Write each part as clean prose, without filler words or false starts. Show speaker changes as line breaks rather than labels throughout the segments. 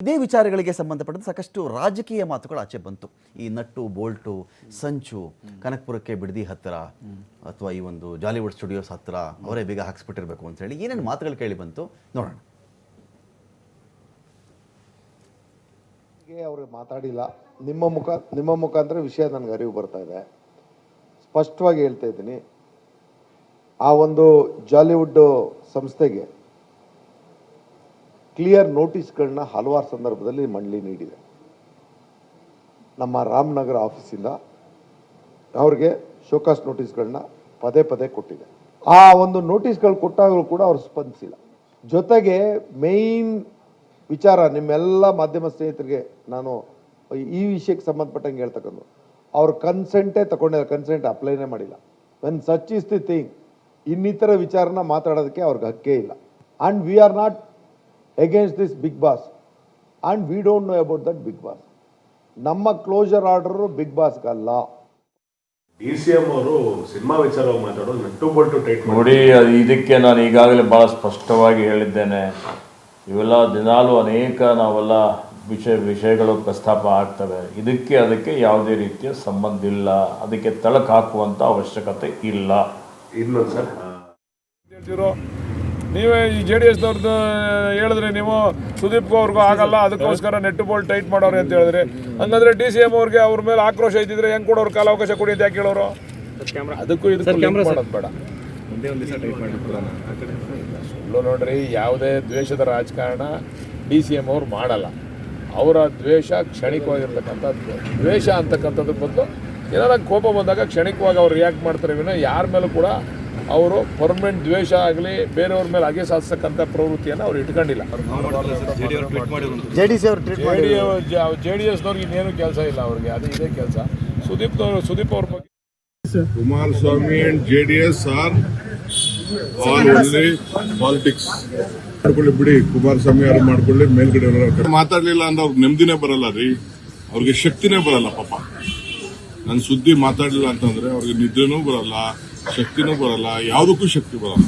ಇದೇ ವಿಚಾರಗಳಿಗೆ ಸಂಬಂಧಪಟ್ಟಂತೆ ಸಾಕಷ್ಟು ರಾಜಕೀಯ ಮಾತುಗಳು ಆಚೆ ಬಂತು. ಈ ನಟ್ಟು ಬೋಲ್ಟು ಸಂಚು ಕನಕಪುರಕ್ಕೆ ಬಿಡದಿ ಹತ್ತಿರ ಅಥವಾ ಈ ಒಂದು ಜಾಲಿವುಡ್ ಸ್ಟುಡಿಯೋಸ್ ಹತ್ತಿರ ಅವರೇ ಬೇಗ ಹಾಕ್ಸ್ಬಿಟ್ಟಿರ್ಬೇಕು ಅಂತ ಹೇಳಿ ಏನೇನು ಮಾತುಗಳು ಕೇಳಿ ಬಂತು ನೋಡೋಣ.
ಅವರು ಮಾತಾಡಿಲ್ಲ. ನಿಮ್ಮ ಮುಖಾಂತರ ವಿಷಯ ನನಗೆ ಅರಿವು ಬರ್ತಾ ಇದೆ. ಸ್ಪಷ್ಟವಾಗಿ ಹೇಳ್ತಾ ಇದ್ದೀನಿ, ಆ ಒಂದು ಜಾಲಿವುಡ್ ಸಂಸ್ಥೆಗೆ ಕ್ಲಿಯರ್ ನೋಟಿಸ್ಗಳನ್ನ ಹಲವಾರು ಸಂದರ್ಭದಲ್ಲಿ ಮಂಡಳಿ ನೀಡಿದೆ. ನಮ್ಮ ರಾಮನಗರ ಆಫೀಸಿಂದ ಅವ್ರಿಗೆ ಶೋಕಾಸ್ ನೋಟಿಸ್ಗಳನ್ನ ಪದೇ ಪದೇ ಕೊಟ್ಟಿದೆ. ಆ ಒಂದು ನೋಟಿಸ್ಗಳು ಕೊಟ್ಟಾಗಲೂ ಕೂಡ ಅವ್ರು ಸ್ಪಂದಿಸಿಲ್ಲ. ಜೊತೆಗೆ ಮೇಯ್ನ್ ವಿಚಾರ, ನಿಮ್ಮೆಲ್ಲ ಮಾಧ್ಯಮ ಸ್ನೇಹಿತರಿಗೆ ನಾನು ಈ ವಿಷಯಕ್ಕೆ ಸಂಬಂಧಪಟ್ಟಂಗೆ ಹೇಳ್ತಕ್ಕಂಥ, ಅವ್ರ ಕನ್ಸೆಂಟೇ ತಗೊಂಡಿಲ್ಲ, ಕನ್ಸೆಂಟ್ ಅಪ್ಲೈನೇ ಮಾಡಿಲ್ಲ. When such is the thing, ಇನ್ನಿತರ ವಿಚಾರನ ಮಾತಾಡೋದಕ್ಕೆ ಅವ್ರಿಗೆ ಹಕ್ಕೇ ಇಲ್ಲ. And we are not against this big boss and we don't know about that big boss. ನಮ್ಮ ಕ್ಲೋಜರ್ ಆರ್ಡರ್ ಬಿಗ್ ಬಾಸ್ ಗಲ್ಲ.
DCM ಅವರು ಸಿನಿಮಾ ವಿಚಾರವಾಗಿ ಮಾತಾಡೋದು ನಟ್ಟು ಬೋಲ್ಟು ಟೈಟ್
ನೋಡಿ. ಇದಕ್ಕೆ ನಾನು ಈಗಾಗಲೇ ಭಾಳ ಸ್ಪಷ್ಟವಾಗಿ ಹೇಳಿದ್ದೇನೆ. ಇವೆಲ್ಲ ದಿನಾಲು ಅನೇಕ ನಾವೆಲ್ಲ ವಿಷಯಗಳು ಪ್ರಸ್ತಾಪ ಆಗ್ತವೆ. ಅದಕ್ಕೆ ಯಾವುದೇ ರೀತಿಯ ಸಂಬಂಧ ಇಲ್ಲ. ಅದಕ್ಕೆ ತಳಕು ಹಾಕುವಂಥ ಅವಶ್ಯಕತೆ ಇಲ್ಲ.
ಇನ್ನೊಂದು ಸರ್
ನೀವೇ ಈ JDS ದವ್ರದ್ದು ಹೇಳಿದ್ರೆ, ನೀವು ಸುದೀಪ್ ಅವ್ರಿಗೂ ಆಗಲ್ಲ, ಅದಕ್ಕೋಸ್ಕರ ನೆಟ್ ಬೋಲ್ಟ್ ಟೈಟ್ ಮಾಡೋರು ಅಂತ ಹೇಳಿದ್ರೆ, ಹಂಗಂದ್ರೆ DCM ಅವ್ರಿಗೆ ಅವ್ರ ಮೇಲೆ ಆಕ್ರೋಶ ಇದ್ದಿದ್ರೆ ಹೆಂಗೆ ಕೊಡೋರು, ಕಾಲಾವಕಾಶ ಕೊಡಿ ಅಂತ ಯಾಕೆ ಹೇಳೋರು? ಅದಕ್ಕೂ ಇದಕ್ಕೂ ಮಾಡೋದು ಬೇಡ. ಸುಳ್ಳು ನೋಡ್ರಿ, ಯಾವುದೇ ದ್ವೇಷದ ರಾಜಕಾರಣ DCM ಅವ್ರು ಮಾಡಲ್ಲ. ಅವರ ದ್ವೇಷ ಕ್ಷಣಿಕವಾಗಿರ್ತಕ್ಕಂಥ ದ್ವೇಷ ಅಂತಕ್ಕಂಥದ್ರ ಬದಲು ಏನಾರ ಕೋಪ ಬಂದಾಗ ಕ್ಷಣಿಕವಾಗಿ ಅವ್ರು ರಿಯಾಕ್ಟ್ ಮಾಡ್ತಾರೆ ವಿನ ಯಾರ ಮೇಲೂ ಕೂಡ ಅವರು ಪರ್ಮನೆಂಟ್ ದ್ವೇಷ ಆಗಲಿ ಬೇರೆಯವ್ರ ಮೇಲೆ ಹಾಗೆ ಸಾಧಿಸ್ತಕ್ಕಂಥ ಪ್ರವೃತ್ತಿಯನ್ನು ಅವ್ರು ಇಟ್ಕೊಂಡಿಲ್ಲ. JDSನವ್ರಿಗೆ ಇನ್ನೇನು ಕೆಲಸ ಇಲ್ಲ, ಅವ್ರಿಗೆ ಅದು ಇದೇ ಕೆಲಸ. ಸುದೀಪ್ ಅವ್ರ ಬಗ್ಗೆ
Kumaraswamy and JDS are all only politics. ಮಾಡ್ಕೊಳ್ಳಿ ಬಿಡಿ, ಕುಮಾರಸ್ವಾಮಿ ಅವರು ಮಾಡ್ಕೊಳ್ಳಿ, ಮೇಲ್ಗಡೆ ಮಾತಾಡ್ಲಿಲ್ಲ ಅಂದ್ರೆ ಅವ್ರಿಗೆ ನೆಮ್ಮದಿನೇ ಬರಲ್ಲ ರೀ, ಅವ್ರಿಗೆ ಶಕ್ತಿನೇ ಬರಲ್ಲ. ಪಾಪ ನನ್ನ ಸುದ್ದಿ ಮಾತಾಡ್ಲಿಲ್ಲ ಅಂತಂದ್ರೆ ಅವ್ರಿಗೆ ನಿದ್ರೆನೂ ಬರಲ್ಲ, ಶಕ್ತಿನೂ ಬರಲ್ಲ, ಯಾವುದಕ್ಕೂ ಶಕ್ತಿ ಬರಲ್ಲ.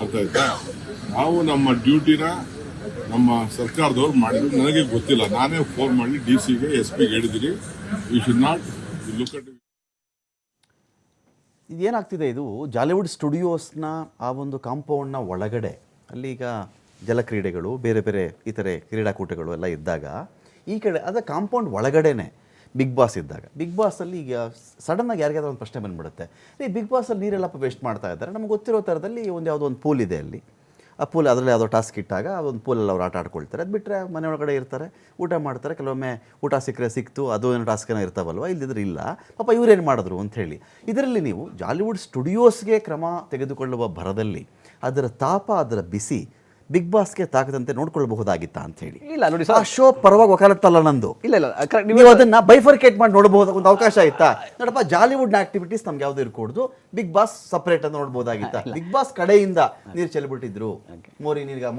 ಅರ್ಥ ಆಯ್ತಾ? ನಾವು ನಮ್ಮ ಡ್ಯೂಟಿನ ನಮ್ಮ ಸರ್ಕಾರದವ್ರು ಮಾಡಿದ್ರು, ನನಗೆ ಗೊತ್ತಿಲ್ಲ. ನಾನೇ ಫೋನ್ ಮಾಡಿ DC-ಗೆ SP-ಗೆ ಹೇಳಿದ್ದೀನಿ, we should not look at.
ಇದೇನಾಗ್ತಿದೆ, ಇದು ಜಾಲಿವುಡ್ ಸ್ಟುಡಿಯೋಸ್ನ ಆ ಒಂದು ಕಾಂಪೌಂಡ್ನ ಒಳಗಡೆ ಅಲ್ಲಿ ಈಗ ಜಲಕ್ರೀಡೆಗಳು ಬೇರೆ ಬೇರೆ ಇತರೆ ಕ್ರೀಡಾಕೂಟಗಳು ಎಲ್ಲ ಇದ್ದಾಗ ಈ ಕಡೆ ಅದ ಕಾಂಪೌಂಡ್ ಒಳಗಡೆನೆ ಬಿಗ್ ಬಾಸ್ ಇದ್ದಾಗ, ಬಿಗ್ ಬಾಸಲ್ಲಿ ಈಗ ಸಡನ್ನಾಗಿ ಯಾರಿಗಾದ್ರೂ ಒಂದು ಪ್ರಶ್ನೆ ಬಂದ್ಬಿಡುತ್ತೆ, ಈ ಬಿಗ್ ಬಾಸಲ್ಲಿ ನೀರೆಲ್ಲಪ್ಪ ವೇಸ್ಟ್ ಮಾಡ್ತಾ ಇದ್ದಾರೆ. ನಮ್ಗೆ ಗೊತ್ತಿರೋ ಥರದಲ್ಲಿ ಯಾವುದೋ ಒಂದು ಪೂಲ್ ಇದೆ, ಅಲ್ಲಿ ಆ ಪೂಲ್ ಅದರಲ್ಲಿ ಯಾವುದೋ ಟಾಸ್ಕ್ ಇಟ್ಟಾಗ ಅದೊಂದು ಪೂಲಲ್ಲಿ ಅವ್ರು ಆಟ ಆಡ್ಕೊಳ್ತಾರೆ. ಅದು ಬಿಟ್ಟರೆ ಮನೆ ಒಳಗಡೆ ಇರ್ತಾರೆ, ಊಟ ಮಾಡ್ತಾರೆ. ಕೆಲವೊಮ್ಮೆ ಊಟ ಸಿಕ್ತು, ಅದು ಏನೋ ಟಾಸ್ಕೇನೋ ಇರ್ತಾವಲ್ವ, ಇಲ್ಲದಿದ್ರೆ ಇಲ್ಲ. ಪಾಪ ಇವರೇನು ಮಾಡಿದ್ರು ಅಂಥೇಳಿ ಇದರಲ್ಲಿ ನೀವು ಜಾಲಿವುಡ್ ಸ್ಟುಡಿಯೋಸ್ಗೆ ಕ್ರಮ ತೆಗೆದುಕೊಳ್ಳುವ ಭರದಲ್ಲಿ ಅದರ ತಾಪ, ಅದರ ಬಿಸಿ ಬಿಗ್ ಬಾಸ್ಗೆ ತಾಕದಂತೆ ನೋಡ್ಕೊಳ್ಬಹುದಾಗಿತ್ತ ಅಂತ ಹೇಳಿ.
ಇಲ್ಲ ನೋಡಿ ಸರ್,
ಆ ಶೋ ಪರವಾಗಿ ವಕಾಲತ್ತಲ್ಲ ನಂದು.
ಇಲ್ಲ
ನೀವು ಅದನ್ನ ಬೈಫರ್ಕೇಟ್ ಮಾಡಿ ನೋಡಬಹುದು, ಒಂದು ಅವಕಾಶ ಇತ್ತಾ? ನೋಡಪ್ಪ, ಜಾಲಿವುಡ್ ಆಕ್ಟಿವಿಟೀಸ್ ನಮ್ಗೆ ಯಾವ್ದು ಇರ್ಕೊಡ್ದು, ಬಿಗ್ ಬಾಸ್ ಸಪರೇಟ್ ಅಂತ ನೋಡ್ಬೋದಾಗಿತ್ತ? ಬಿಗ್ ಬಾಸ್ ಕಡೆಯಿಂದ ನೀರು ಚೆಲ್ಬಿಟ್ಟಿದ್ರು,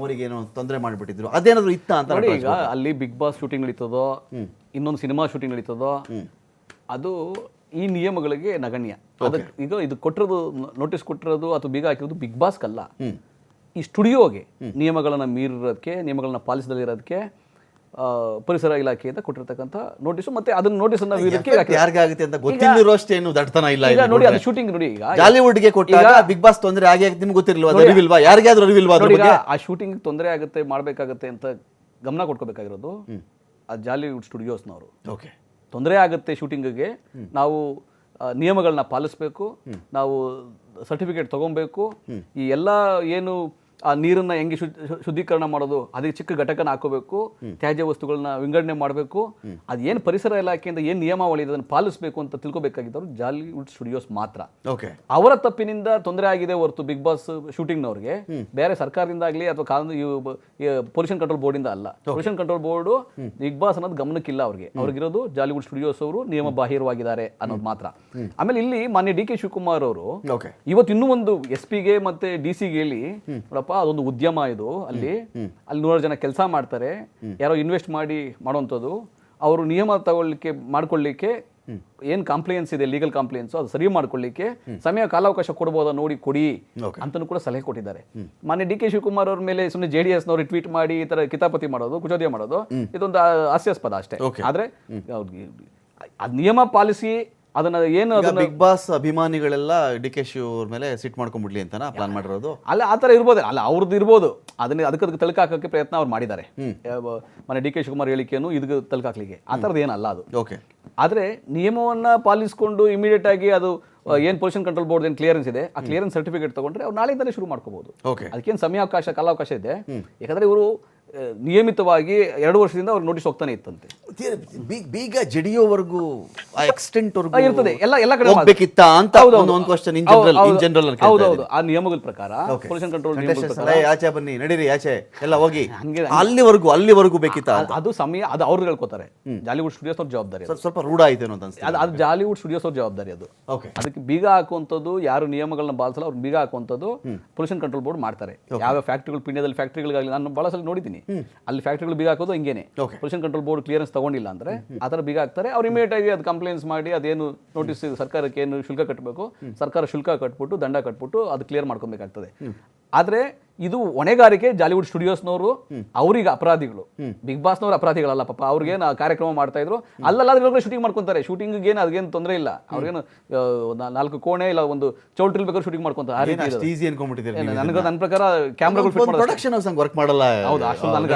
ಮೋರಿಗೆ ಏನೋ ತೊಂದರೆ ಮಾಡಿಬಿಟ್ಟಿದ್ರು, ಅದೇನಾದ್ರು ಇತ್ತ ಅಂತ
ನೋಡಿ. ಈಗ ಅಲ್ಲಿ ಬಿಗ್ ಬಾಸ್ ಶೂಟಿಂಗ್ ನಡೀತದೋ, ಇನ್ನೊಂದು ಸಿನಿಮಾ ಶೂಟಿಂಗ್ ನಡೀತದೋ, ಅದು ಈ ನಿಯಮಗಳಿಗೆ ನಗಣ್ಯ. ಅದಕ್ಕೆ ಈಗ ಇದು ಕೊಟ್ಟಿರೋದು, ನೋಟಿಸ್ ಕೊಟ್ಟಿರೋದು ಅಥವಾ ಬೀಗ ಹಾಕಿರೋದು ಬಿಗ್ ಬಾಸ್ಗಲ್ಲ, ಈ ಸ್ಟುಡಿಯೋಗೆ ನಿಯಮಗಳನ್ನು ಮೀರಿರೋದಕ್ಕೆ, ನಿಯಮಗಳನ್ನ ಪಾಲಿಸದಲ್ಲಿರೋದಕ್ಕೆ ಪರಿಸರ ಇಲಾಖೆಯಿಂದ ಕೊಟ್ಟಿರ್ತಕ್ಕಂಥ ನೋಟಿಸು. ಮತ್ತೆ ಅದನ್ನ ನೋಟಿಸನ್ನ
ಯಾರಿಗಾಗುತ್ತೆ ಅಂತ ಗೊತ್ತಿಲ್ಲರೋಷ್ಟೇನು ದಡ್ತನ ಇಲ್ಲ.
ಈಗ ನೋಡಿ, ಅದು ಶೂಟಿಂಗ್ ನೋಡಿ, ಈಗ
ಜಾಲಿವುಡ್ಗೆ ಕೊಟ್ಟಾಗ ಬಿಗ್ ಬಾಸ್ ತೊಂದರೆ ಆಗಿ ನಿಮ್ಗೆ ಗೊತ್ತಿರಲಿಲ್ವಾ? ಅರಿವಿಲ್ವಾ? ಯಾರಿಗಾದ್ರೂ ಅರಿವಿಲ್ವಾ?
ಆ ಶೂಟಿಂಗ್ ತೊಂದರೆ ಆಗುತ್ತೆ, ಮಾಡಬೇಕಾಗತ್ತೆ ಅಂತ ಗಮನ ಕೊಟ್ಕೋಬೇಕಾಗಿರೋದು ಆ ಜಾಲಿವುಡ್ ಸ್ಟುಡಿಯೋಸ್ನವರು.
ಓಕೆ,
ತೊಂದರೆ ಆಗುತ್ತೆ ಶೂಟಿಂಗಿಗೆ, ನಾವು ನಿಯಮಗಳನ್ನ ಪಾಲಿಸಬೇಕು, ನಾವು ಸರ್ಟಿಫಿಕೇಟ್ ತಗೊಬೇಕು, ಈ ಎಲ್ಲ ಏನು ಆ ನೀರನ್ನು ಹೆಂಗೆ ಶುದ್ಧೀಕರಣ ಮಾಡೋದು, ಅದಕ್ಕೆ ಚಿಕ್ಕ ಘಟಕನ ಹಾಕೋಬೇಕು, ತ್ಯಾಜ್ಯ ವಸ್ತುಗಳನ್ನ ವಿಂಗಡಣೆ ಮಾಡಬೇಕು, ಅದೇನು ಪರಿಸರ ಇಲಾಖೆಯಿಂದ ಏನು ನಿಯಮಾವಳಿ ಅದನ್ನು ಪಾಲಿಸಬೇಕು ಅಂತ ತಿಳ್ಕೊಬೇಕಾಗಿದ್ದವರು ಜಾಲಿವುಡ್ ಸ್ಟುಡಿಯೋಸ್ ಮಾತ್ರ. ಅವರ ತಪ್ಪಿನಿಂದ ತೊಂದರೆ ಆಗಿದೆ ಹೊರತು ಬಿಗ್ ಬಾಸ್ ಶೂಟಿಂಗ್ನವ್ರಿಗೆ ಬೇರೆ ಸರ್ಕಾರದಿಂದ ಆಗಲಿ ಅಥವಾ ಪೊಲ್ಯೂಷನ್ ಕಂಟ್ರೋಲ್ ಬೋರ್ಡಿಂದ ಅಲ್ಲ. Pollution control board big boss ಅನ್ನೋದು ಗಮನಕ್ಕಿಲ್ಲ ಅವ್ರಿಗೆ. ಅವ್ರಿಗಿರೋದು ಜಾಲಿವುಡ್ ಸ್ಟುಡಿಯೋಸ್ ಅವರು ನಿಯಮ ಬಾಹಿರವಾಗಿದ್ದಾರೆ ಅನ್ನೋದು ಮಾತ್ರ. ಆಮೇಲೆ ಇಲ್ಲಿ ಮಾನ್ಯ DK ಶಿವಕುಮಾರ್ ಅವರು ಇವತ್ತು ಇನ್ನೂ ಒಂದು SP-ಗೆ ಮತ್ತೆ DC-ಗೆ ಹೇಳಿ, ನೋಡಪ್ಪ ಅದೊಂದು ಉದ್ಯಮ ಇದು, ಅಲ್ಲಿ 100 ಜನ ಕೆಲಸ ಮಾಡ್ತಾರೆ, ಯಾರೋ ಇನ್ವೆಸ್ಟ್ ಮಾಡಿ ಮಾಡುವಂಥದ್ದು, ಅವರು ನಿಯಮ ಮಾಡ್ಕೊಳ್ಳಿಕ್ಕೆ ಏನು ಕಾಂಪ್ಲಿಯನ್ಸ್ ಇದೆ ಲೀಗಲ್ ಕಾಂಪ್ಲಿಯನ್ಸ್ ಅದು ಸರಿ ಮಾಡ್ಕೊಳ್ಳಿಕ್ಕೆ ಸಮಯ ಕಾಲಾವಕಾಶ ಕೊಡ್ಬೋದಾ ನೋಡಿ ಕೊಡಿ ಅಂತಲೂ ಕೂಡ ಸಲಹೆ ಕೊಟ್ಟಿದ್ದಾರೆ. ಮಾನ್ಯ ಡಿ ಕೆ ಶಿವಕುಮಾರ್ ಅವ್ರ ಮೇಲೆ ಸುಮ್ಮನೆ JDS-ನವರು ಟ್ವೀಟ್ ಮಾಡಿ ಈ ತರ ಕಿತಾಪತಿ ಮಾಡೋದು, ಕುಚೋದ್ಯ ಮಾಡೋದು ಇದೊಂದು ಹಾಸ್ಯಾಸ್ಪದ ಅಷ್ಟೇ. ಆದ್ರೆ ಅದ್ ನಿಯಮ ಪಾಲಿಸಿ ಅದನ್ನ ಏನು
ಬಿಗ್ ಬಾಸ್ ಅಭಿಮಾನಿಗಳೆಲ್ಲ DK ಶಿವ ಅವ್ರ ಮೇಲೆ ಸಿಟ್ ಮಾಡ್ಕೊಂಡ್ಬಿಡ್ಲಿ ಅಂತನಾ ಪ್ಲಾನ್ ಮಾಡಿರೋದು?
ಅಲ್ಲ ಆ ಥರ ಇರ್ಬೋದು, ಅಲ್ಲ ಅವ್ರದ್ದು ಇರ್ಬೋದು, ಅದಕ್ಕೆ ತಲುಕು ಹಾಕೋಕ್ಕೆ ಪ್ರಯತ್ನ ಅವ್ರು ಮಾಡಿದ್ದಾರೆ. ಮನೆ DK ಶಿವಕುಮಾರ್ ಹೇಳಿಕೆಯನ್ನು ಇದಕ್ಕೆ ತಲುಕು ಹಾಕ್ಲಿಕ್ಕೆ ಆ ಥರದ್ದು ಏನಲ್ಲ ಅದು.
ಓಕೆ,
ಆದರೆ ನಿಯಮವನ್ನ ಪಾಲಿಸಿಕೊಂಡು ಇಮಿಡಿಯೇಟ್ ಆಗಿ ಅದು ಏನು ಪೊಲ್ಯೂಷನ್ ಕಂಟ್ರೋಲ್ ಬೋರ್ಡ್ ಏನು ಕ್ಲಿಯರೆನ್ಸ್ ಇದೆ ಆ ಕ್ಲಿಯರೆನ್ಸ್ ಸರ್ಟಿಫಿಕೇಟ್ ತಗೊಂಡ್ರೆ ಅವ್ರು ನಾಳೆಯಿಂದಲೇ ಶುರು ಮಾಡ್ಕೋಬಹುದು. ಅದಕ್ಕೇನು ಸಮಯಾವಕಾಶ ಕಾಲಾವಕಾಶ ಇದೆ. ಯಾಕಂದ್ರೆ ಇವರು ನಿಯಮಿತವಾಗಿ 2 ವರ್ಷದಿಂದ ಅವ್ರು ನೋಟಿಸ್ ಹೋಗ್ತಾನೆ ಇತ್ತಂತೆ.
ಬೀಗ ಜಡಿಯೋವರೆಗೂ ಆ ಎಕ್ಸ್ಟೆಂಟ್
ಇರ್ತದೆ ಎಲ್ಲ ಕಡೆ
ಹೋಗ್ಬೇಕಿತ್ತಾ ಅಂತ ಒಂದು ಕ್ವೆಶ್ಚನ್ ಇನ್ ಜನರಲ್.
ಹೌದೌದು, ಆ ನಿಯಮಗಳ ಪ್ರಕಾರ ಪೊಲ್ಯೂಷನ್ ಕಂಟ್ರೋಲ್
ಆಚೆ ಬನ್ನಿ ನಡೀರಿ ಆಚೆ ಎಲ್ಲ ಹೋಗಿ ಅಲ್ಲಿವರೆಗೂ ಬೇಕಿತ್ತಾ?
ಅದು ಸಮಯ ಅದು ಅವ್ರು ಹೇಳ್ಕೊತಾರೆ. ಜಾಲಿವುಡ್ ಸ್ಟುಡಿಯೋಸ್ ಅವ್ರ ಜವಾಬ್ದಾರಿ,
ಸ್ವಲ್ಪ ರೂಢ ಆಯ್ತೇನೋ ಅಂತ ಅನ್ಸುತ್ತೆ.
ಅದು ಜಾಲಿವುಡ್ ಸ್ಟುಡಿಯೋಸ್ ಅವ್ರ ಜವಾಬ್ದಾರಿ ಅದು. ಅದಕ್ಕೆ ಬೀಗ ಹಾಕುವಂಥದ್ದು, ಯಾರು ನಿಯಮಗಳನ್ನ ಪಾಲಿಸಲ್ಲ ಅವ್ರು ಬೀಗ ಹಾಕುವಂಥದ್ದು ಪೊಲ್ಯೂಷನ್ ಕಂಟ್ರೋಲ್ ಬೋರ್ಡ್ ಮಾಡ್ತಾರೆ. ಯಾವ ಫ್ಯಾಕ್ಟ್ರಿಗಳು, ಪಿಣ್ಯದಲ್ಲಿ ಫ್ಯಾಕ್ಟ್ರಿಗಳಿಗಾಗಲಿ, ನಾನು ಬಹಳ ಸಲ ನೋಡಿದ್ದೀನಿ ಅಲ್ಲಿ ಫ್ಯಾಕ್ಟ್ರಿಗಳು ಬೀಗ ಹಾಕೋದು ಹಿಂಗೇನೆ. ಪೊಲ್ಯೂಷನ್ ಕಂಟ್ರೋಲ್ ಬೋರ್ಡ್ ಕ್ಲಿಯರೆನ್ಸ್ ತಗೊಂಡಿಲ್ಲ ಅಂದ್ರೆ ಆ ಥರ ಬೀಗ ಹಾಕ್ತಾರೆ. ಅವ್ರು ಇಮಿಡಿಯೇಟ್ ಆಗಿ ಅದು ಕಂಪ್ಲೇಂಟ್ಸ್ ಮಾಡಿ ಅದೇನು ನೋಟಿಸ್ ಸರ್ಕಾರಕ್ಕೆ ಏನು ಶುಲ್ಕ ಕಟ್ಟಬೇಕು, ಸರ್ಕಾರ ಶುಲ್ಕ ಕಟ್ಬಿಟ್ಟು ದಂಡ ಕಟ್ಬಿಟ್ಟು ಅದು ಕ್ಲಿಯರ್ ಮಾಡ್ಕೊಬೇಕಾಗ್ತದೆ. ಆದ್ರೆ ಇದು ಹೊಣೆಗಾರಿಕೆ ಜಾಲಿವುಡ್ ಸ್ಟುಡಿಯೋಸ್ನವರು. ಅವ್ರಿಗೆ ಅಪರಾಧಿಗಳು, ಬಿಗ್ ಬಾಸ್ನವ್ರು ಅಪರಾಧಿಗಳಲ್ಲ ಪಾಪ. ಅವ್ರಿಗೇನು ಕಾರ್ಯಕ್ರಮ ಮಾಡ್ತಾ ಇದ್ರು ಅಲ್ಲಲ್ಲ ಶೂಟಿಂಗ್ ಮಾಡ್ಕೊಂತಾರೆ. ಶೂಟಿಂಗ್ ಏನು ಅದಕ್ಕೇನು ತೊಂದರೆ ಇಲ್ಲ. ಅವ್ರಿಗೇನು 4 ಕೋಣೆ ಇಲ್ಲ ಒಂದು ಚೌಲ್ಟ್ರಿಲ್ ಬೇಕಾದ್ರೆ ಶೂಟಿಂಗ್ ಮಾಡ್ಕೊಂತಾರೆ. ಆ ರೀತಿ ನನ್ನ ಪ್ರಕಾರ ಕ್ಯಾಮ್ರಾಗಳು
ಪ್ರೊಡಕ್ಷನ್ ವರ್ಕ್ ಮಾಡಲ್ಲ.
ಹೌದು, ಅಷ್ಟೊಂದು ನನಗೆ